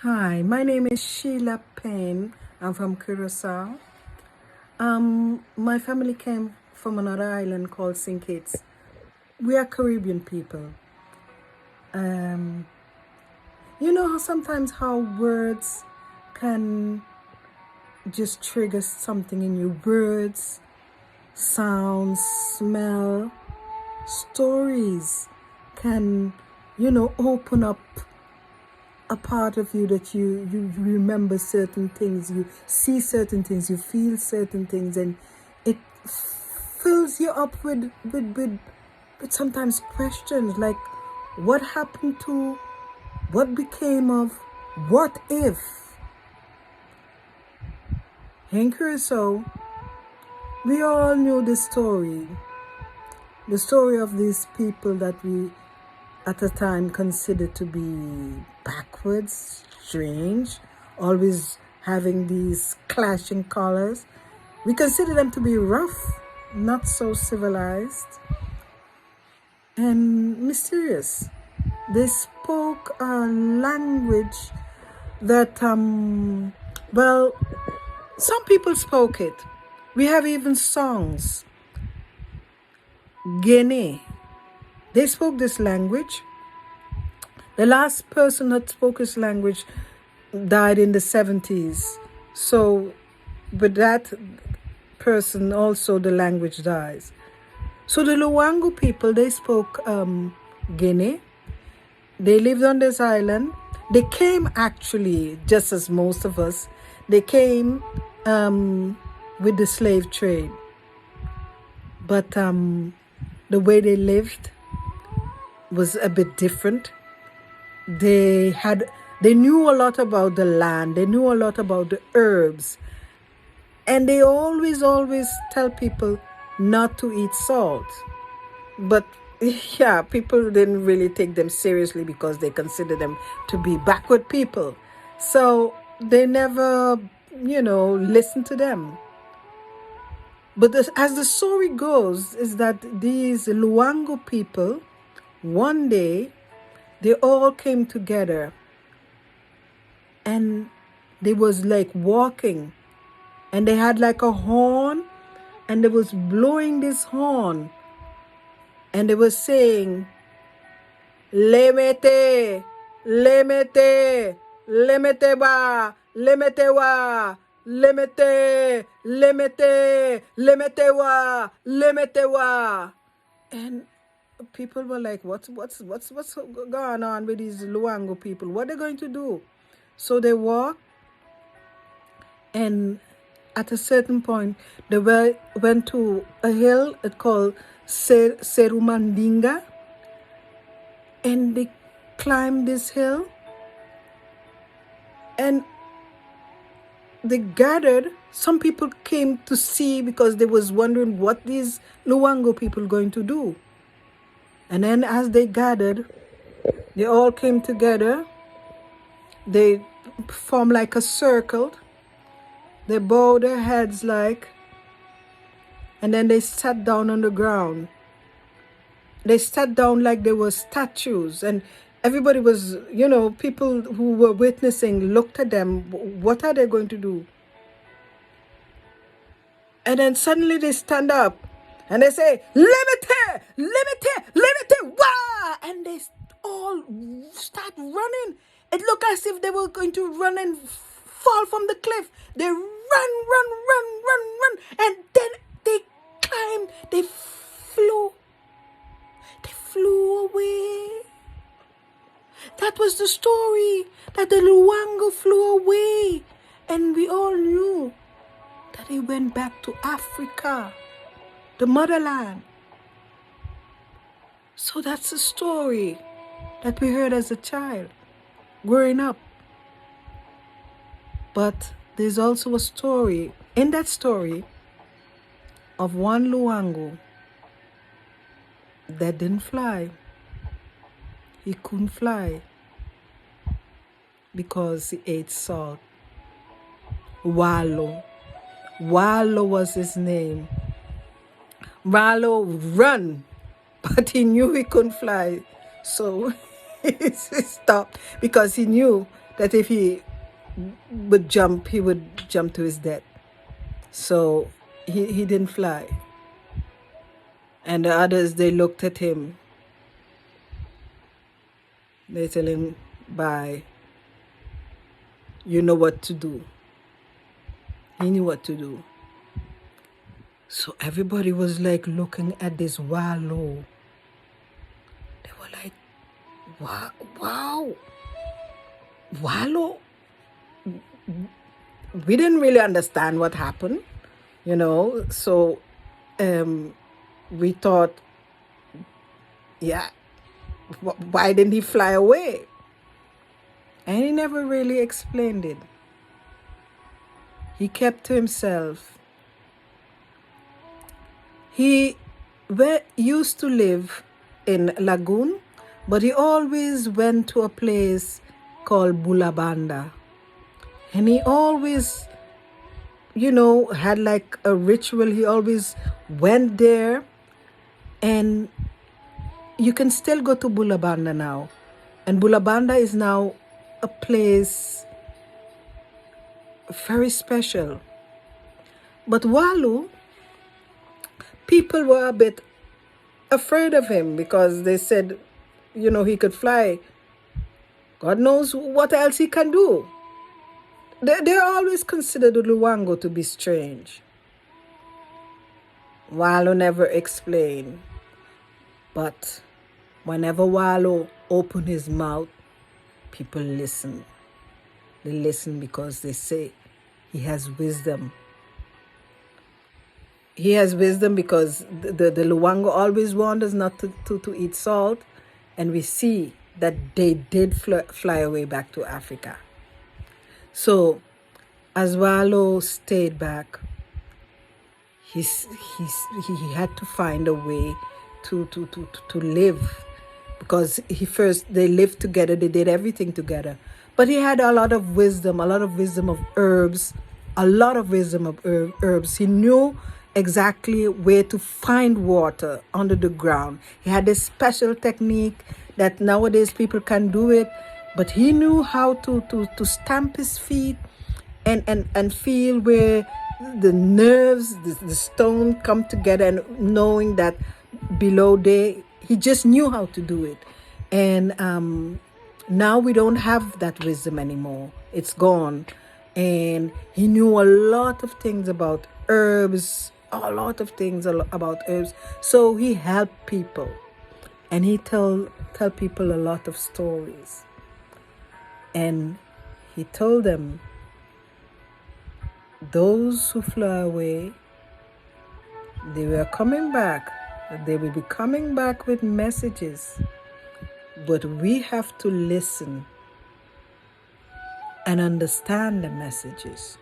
Hi, my name is Sheila Payne. I'm from Curacao. My family came from another island called St. Kitts. We are Caribbean people. Um, you know how sometimes how words can just trigger something in you. Words, sounds, smell, stories can, open up a part of you that you remember certain things, you see certain things, you feel certain things, and it fills you up with sometimes questions like what happened to, what became of, what if. In Curacao, we all knew the story of these people that we at a time considered to be backwards, strange, always having these clashing colors. We consider them to be rough, not so civilized, and mysterious. They spoke a language that, some people spoke it. We have even songs. Guinea. They spoke this language. The last person that spoke this language died in the 70s. So with that person also the language dies. So the Luangu people, they spoke Guinea. They lived on this island. They came actually, just as most of us, they came with the slave trade. But the way they lived was a bit different. They knew a lot about the land. They knew a lot about the herbs. And they always tell people not to eat salt. But yeah, people didn't really take them seriously because they consider them to be backward people. So they never, listened to them. But as the story goes, is that these Luangu people, one day, they all came together and they was like walking and they had like a horn and they was blowing this horn and they was saying, Lemete, lemete, lemete wa, lemete wa, lemete, lemete, lemete wa, lemete wa. And people were like, what's going on with these Luango people? What are they going to do? So they walked, and at a certain point, they went to a hill called Serumandinga, and they climbed this hill, and they gathered. Some people came to see because they was wondering what these Luango people going to do. And then as they gathered, they all came together. They formed like a circle. They bowed their heads and then they sat down on the ground. They sat down like they were statues. And everybody was, people who were witnessing looked at them. What are they going to do? And then suddenly they stand up. And they say, Limite, limite, limite, wah! And they all start running. It looked as if they were going to run and fall from the cliff. They run. And then they climbed, they flew away. That was the story, that the Luango flew away. And we all knew that they went back to Africa, the motherland. So that's a story that we heard as a child, growing up. But there's also a story, in that story, of one Luango that didn't fly. He couldn't fly because he ate salt. Wallo was his name. Wallo run, but he knew he couldn't fly. So he stopped because he knew that if he would jump, he would jump to his death. So he didn't fly. And the others, they looked at him. They tell him, bye. You know what to do. He knew what to do. So everybody was like looking at this Wallo. They were like, wow. Wallo. We didn't really understand what happened, So we thought, yeah, why didn't he fly away? And he never really explained it. He kept to himself. He used to live in Lagoon, but he always went to a place called Bulabanda. And he always, had like a ritual. He always went there. And you can still go to Bulabanda now. And Bulabanda is now a place very special. But Walu, people were a bit afraid of him because they said, he could fly. God knows what else he can do. They always considered the Luangu to be strange. Walu never explained. But whenever Walu opened his mouth, people listen. They listen because they say he has wisdom. He has wisdom because the Luangu always warned us not to eat salt. And we see that they did fly away back to Africa. So as Walu stayed back, he had to find a way to live, because they lived together, they did everything together. But he had a lot of wisdom of herbs, He knew exactly where to find water under the ground. He had a special technique that nowadays people can do it, but he knew how to stamp his feet and feel where the nerves, the stone come together, and knowing that below there, he just knew how to do it. And now we don't have that wisdom anymore. It's gone. And he knew a lot of things about herbs, about herbs. So he helped people. And he tell people a lot of stories. And he told them, those who fly away, they were coming back. They will be coming back with messages. But we have to listen and understand the messages.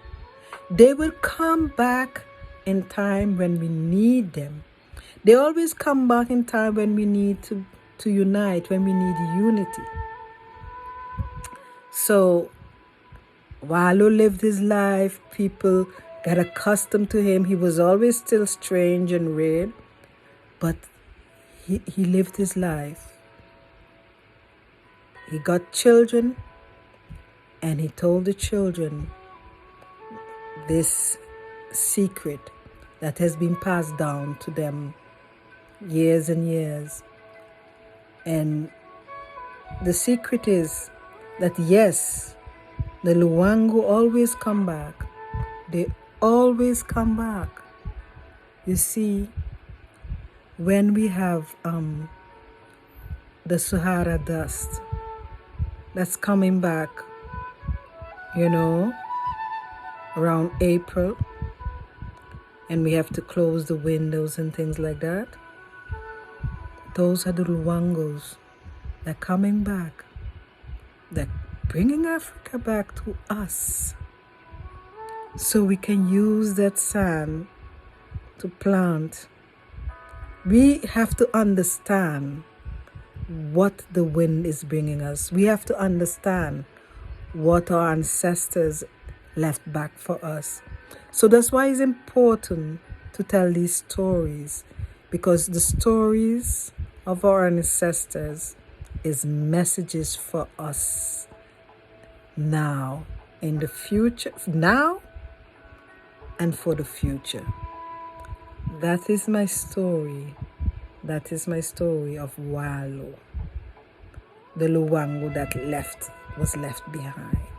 They will come back in time when we need them. They always come back in time when we need to unite, when we need unity. So Walu lived his life. People got accustomed to him. He was always still strange and weird, but he lived his life. He got children, and he told the children this secret that has been passed down to them years and years. And the secret is that, yes, the Luangu always come back. They always come back. You see, when we have the Sahara dust that's coming back, around April, and we have to close the windows and things like that, those are the Luangus. They're coming back. They're bringing Africa back to us, so we can use that sand to plant. We have to understand what the wind is bringing us. We have to understand what our ancestors left back for us. So that's why it's important to tell these stories, because the stories of our ancestors is messages for us. now, in the future, now and for the future. That is my story. That is my story of Walo, the Luangu that was left behind.